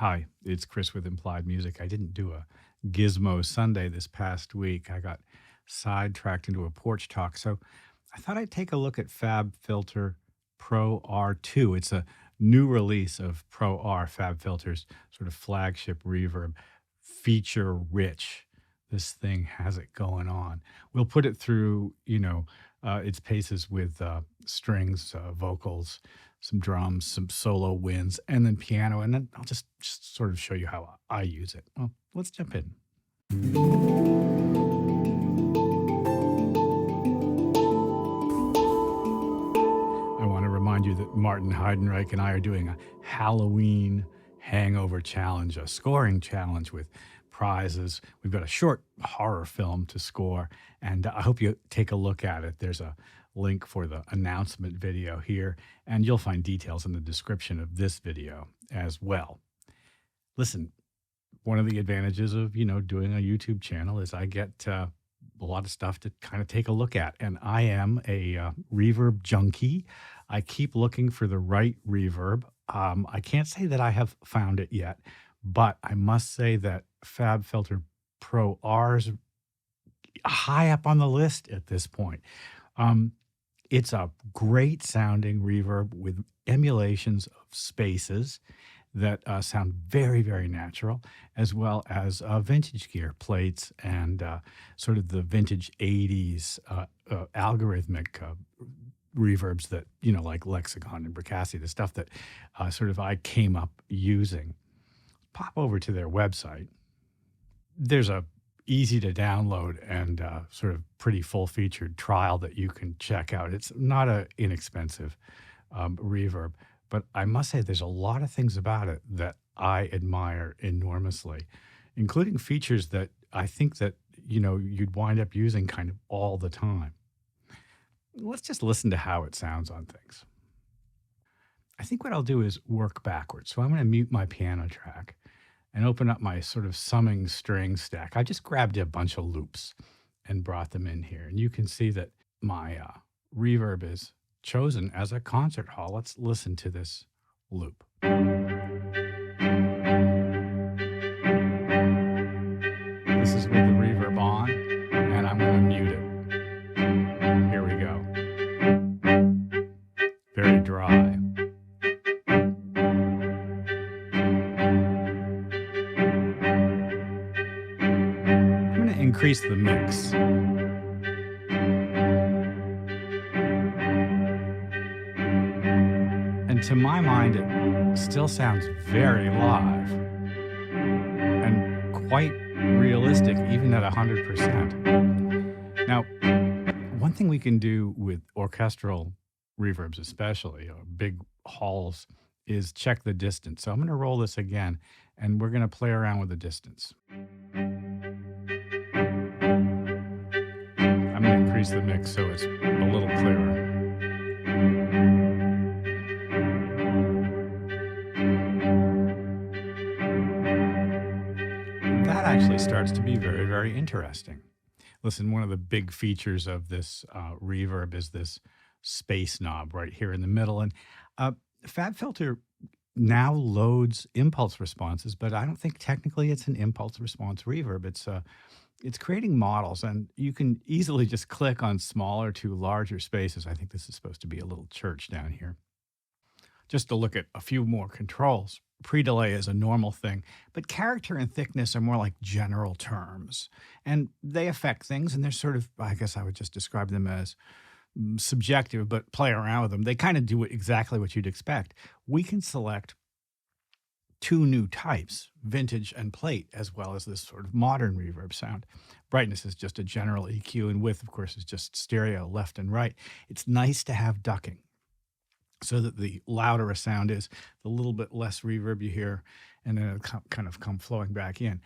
Hi, it's Chris with Implied Music. I didn't do a Gizmo Sunday this past week. I got sidetracked into a porch talk. So I thought I'd take a look at FabFilter Pro R2. It's a new release of Pro R, FabFilter's sort of flagship reverb, feature rich. This thing has it going on. We'll put it through, its paces with strings, vocals, some drums, some solo winds, and then piano. And then I'll just sort of show you how I use it. Well, let's jump in. I want to remind you that Martin Heidenreich and I are doing a Halloween hangover challenge, a scoring challenge with prizes. We've got a short horror film to score, and I hope you take a look at it. There's a link for the announcement video here, and you'll find details in the description of this video as well. Listen, one of the advantages of, doing a YouTube channel is I get a lot of stuff to kind of take a look at. And I am a reverb junkie. I keep looking for the right reverb. I can't say that I have found it yet, but I must say that FabFilter Pro R's high up on the list at this point. It's a great sounding reverb with emulations of spaces that sound very, very natural, as well as vintage gear plates and sort of the vintage 80s algorithmic reverbs that, like Lexicon and Percussion, the stuff that sort of I came up using. Pop over to their website. There's a easy to download and sort of pretty full-featured trial that you can check out. It's not an inexpensive reverb, but I must say there's a lot of things about it that I admire enormously, including features that I think that, you'd wind up using kind of all the time. Let's just listen to how it sounds on things. I think what I'll do is work backwards. So I'm going to mute my piano track and open up my sort of summing string stack. I just grabbed a bunch of loops and brought them in here. And you can see that my reverb is chosen as a concert hall. Let's listen to this loop. This is with the reverb on, and I'm going to mute it. Here we go. Very dry. Increase the mix. And to my mind, it still sounds very live and quite realistic, even at 100%. Now, one thing we can do with orchestral reverbs especially, or big halls, is check the distance. So I'm going to roll this again, and we're going to play around with the distance. Increase the mix so it's a little clearer. That actually starts to be very, very interesting. Listen, one of the big features of this reverb is this space knob right here in the middle. And FabFilter now loads impulse responses, but I don't think technically it's an impulse response reverb. It's creating models, and you can easily just click on smaller to larger spaces. I think this is supposed to be a little church down here. Just to look at a few more controls. Pre-delay is a normal thing, but character and thickness are more like general terms, and they affect things, and they're sort of, I guess I would just describe them as subjective, but play around with them. They kind of do exactly what you'd expect. We can select two new types, vintage and plate, as well as this sort of modern reverb sound. Brightness is just a general EQ, and width, of course, is just stereo left and right. It's nice to have ducking so that the louder a sound is, the little bit less reverb you hear, and then it'll kind of come flowing back in.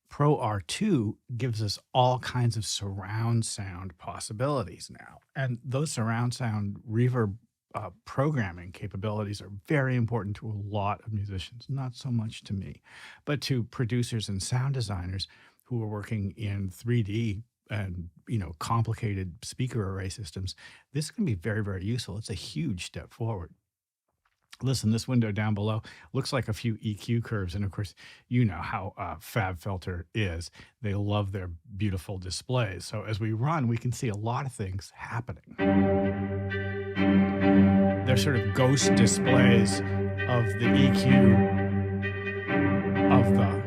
Pro R2 gives us all kinds of surround sound possibilities now, and those surround sound reverb programming capabilities are very important to a lot of musicians, not so much to me, but to producers and sound designers who are working in 3D and, complicated speaker array systems. This can be very, very useful. It's a huge step forward. Listen, this window down below looks like a few EQ curves. And of course, you know how FabFilter is. They love their beautiful displays. So as we run, we can see a lot of things happening. They're sort of ghost displays of the EQ of the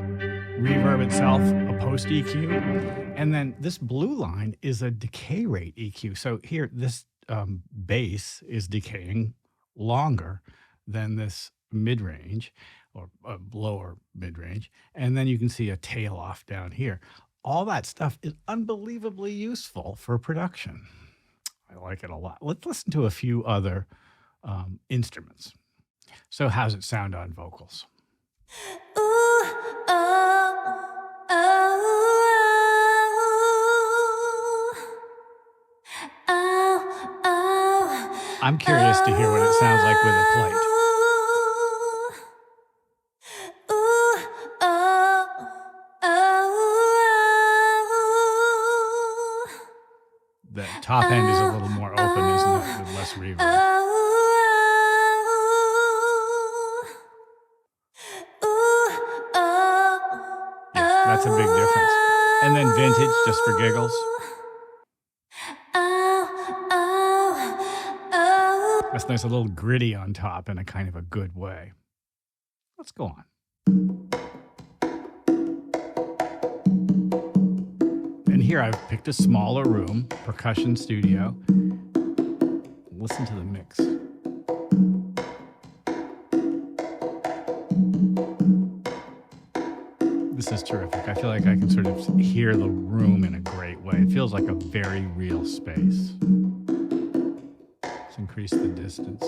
reverb itself, a post EQ. And then this blue line is a decay rate EQ. So here, this bass is decaying longer than this mid-range or lower mid-range. And then you can see a tail off down here. All that stuff is unbelievably useful for production. I like it a lot. Let's listen to a few other instruments. So how's it sound on vocals? Ooh, oh, oh, oh, I'm curious to hear what it sounds like with a plate. The top end is a little more open, isn't it, with less reverb. Yeah, that's a big difference. And then vintage, just for giggles. That's nice, a little gritty on top in a kind of a good way. Let's go on. And here I've picked a smaller room, percussion studio. Listen to the mix. This is terrific. I feel like I can sort of hear the room in a great way. It feels like a very real space. Let's increase the distance.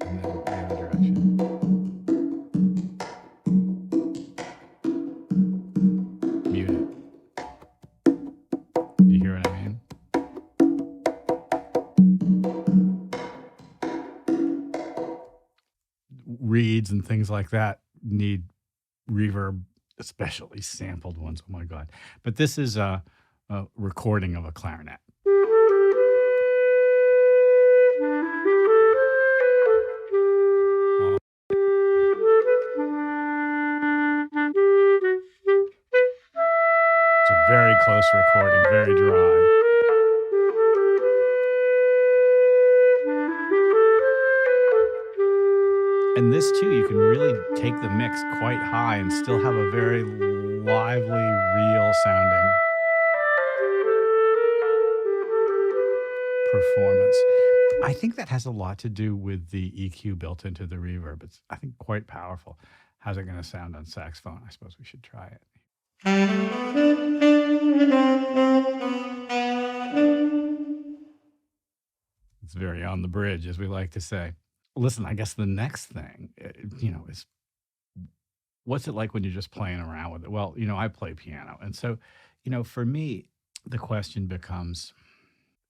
And then the other direction. Mute it. Do you hear what I mean? Reeds and things like that need reverb, especially sampled ones. Oh my God. But this is a recording of a clarinet. It's a very close recording, very dry. And this too, you can really take the mix quite high and still have a very lively, real sounding performance. I think that has a lot to do with the EQ built into the reverb. It's, I think, quite powerful. How's it going to sound on saxophone? I suppose we should try it. It's very on the bridge, as we like to say. Listen, I guess the next thing, is what's it like when you're just playing around with it? Well, I play piano. And so, for me, the question becomes,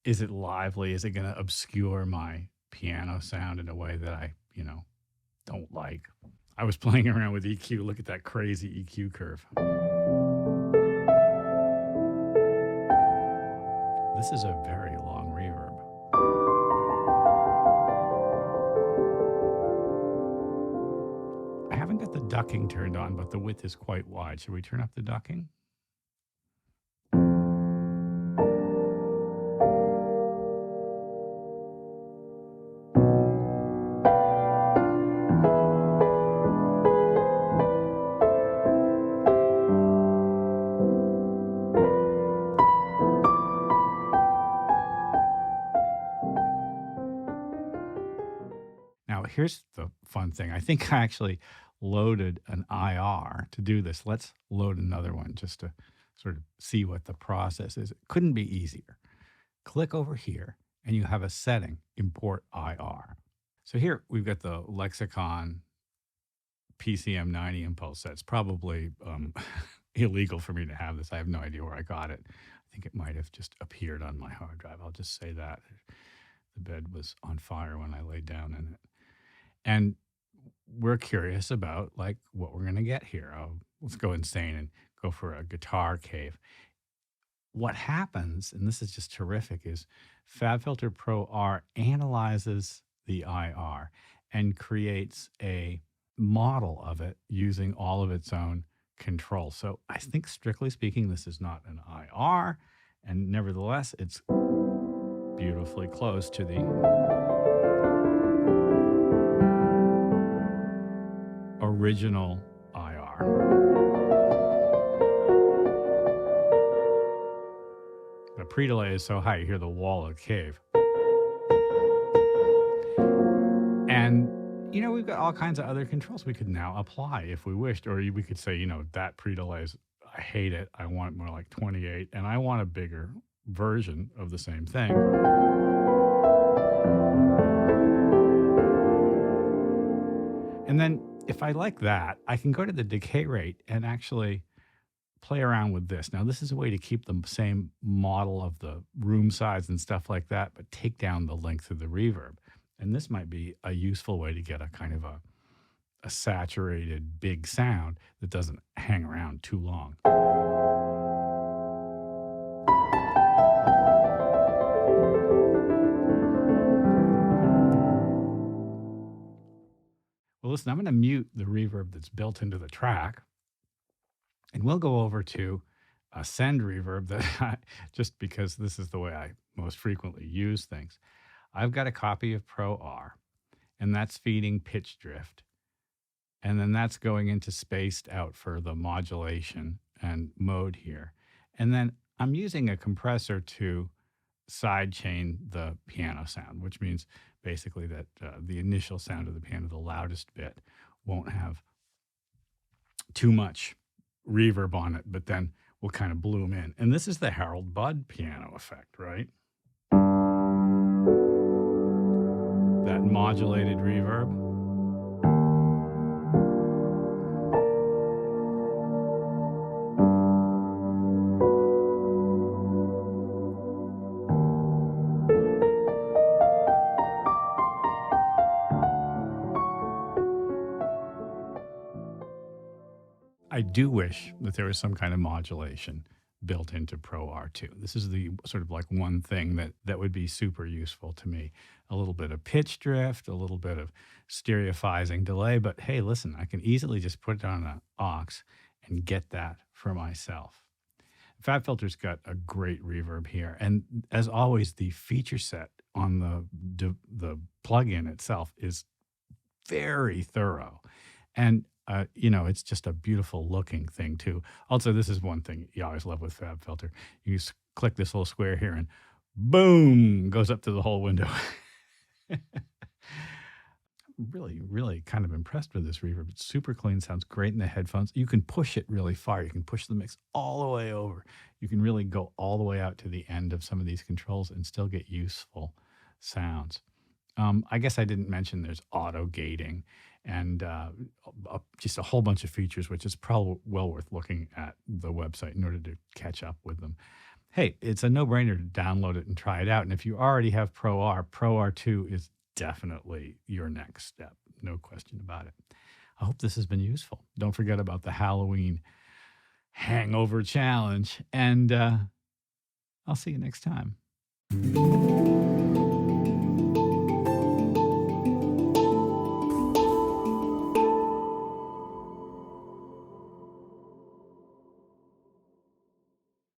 is it lively? Is it going to obscure my piano sound in a way that I, don't like? I was playing around with EQ. Look at that crazy EQ curve. This is a very long reverb. I haven't got the ducking turned on, but the width is quite wide. Should we turn up the ducking? Now, here's the fun thing. I think I actually loaded an IR to do this. Let's load another one just to sort of see what the process is. It couldn't be easier. Click over here and you have a setting, import IR. So here we've got the Lexicon PCM90 impulse set. It's probably illegal for me to have this. I have no idea where I got it. I think it might have just appeared on my hard drive. I'll just say that. The bed was on fire when I laid down in it. And we're curious about like what we're going to get here. Let's go insane and go for a guitar cave. what happens, and this is just terrific, is FabFilter Pro R analyzes the IR and creates a model of it using all of its own controls. So I think, strictly speaking, this is not an IR, and nevertheless, it's beautifully close to the original IR. The pre-delay is so high, you hear the wall of the cave. And, you know, we've got all kinds of other controls we could now apply if we wished, or we could say, you know, that pre-delay is, I hate it. I want more like 28, and I want a bigger version of the same thing. And then if I like that, I can go to the decay rate and actually play around with this. Now, this is a way to keep the same model of the room size and stuff like that, but take down the length of the reverb. And this might be a useful way to get a kind of a saturated big sound that doesn't hang around too long. Well, listen, I'm going to mute the reverb that's built into the track, and we'll go over to a send reverb that just because this is the way I most frequently use things. I've got a copy of Pro R, and that's feeding pitch drift. And then that's going into spaced out for the modulation and mode here. And then I'm using a compressor to sidechain the piano sound, which means basically that the initial sound of the piano, the loudest bit, won't have too much reverb on it, but then we'll kind of bloom in. And this is the Harold Budd piano effect, right? That modulated reverb. I do wish that there was some kind of modulation built into Pro R2. This is the sort of like one thing that would be super useful to me. A little bit of pitch drift, a little bit of stereophizing delay, but hey, listen, I can easily just put it on an aux and get that for myself. FabFilter's got a great reverb here, and as always, the feature set on the plugin itself is very thorough. And you know, it's just a beautiful looking thing too. Also, this is one thing you always love with FabFilter. You just click this little square here and boom, goes up to the whole window. I'm really kind of impressed with this reverb. It's super clean, sounds great in the headphones. You can push it really far. You can push the mix all the way over. You can really go all the way out to the end of some of these controls and still get useful sounds. I guess I didn't mention there's auto gating and just a whole bunch of features, which is probably well worth looking at the website in order to catch up with them. Hey, it's a no-brainer to download it and try it out. And if you already have Pro R, Pro R2 is definitely your next step. No question about it. I hope this has been useful. Don't forget about the Halloween Hangover Challenge. And I'll see you next time.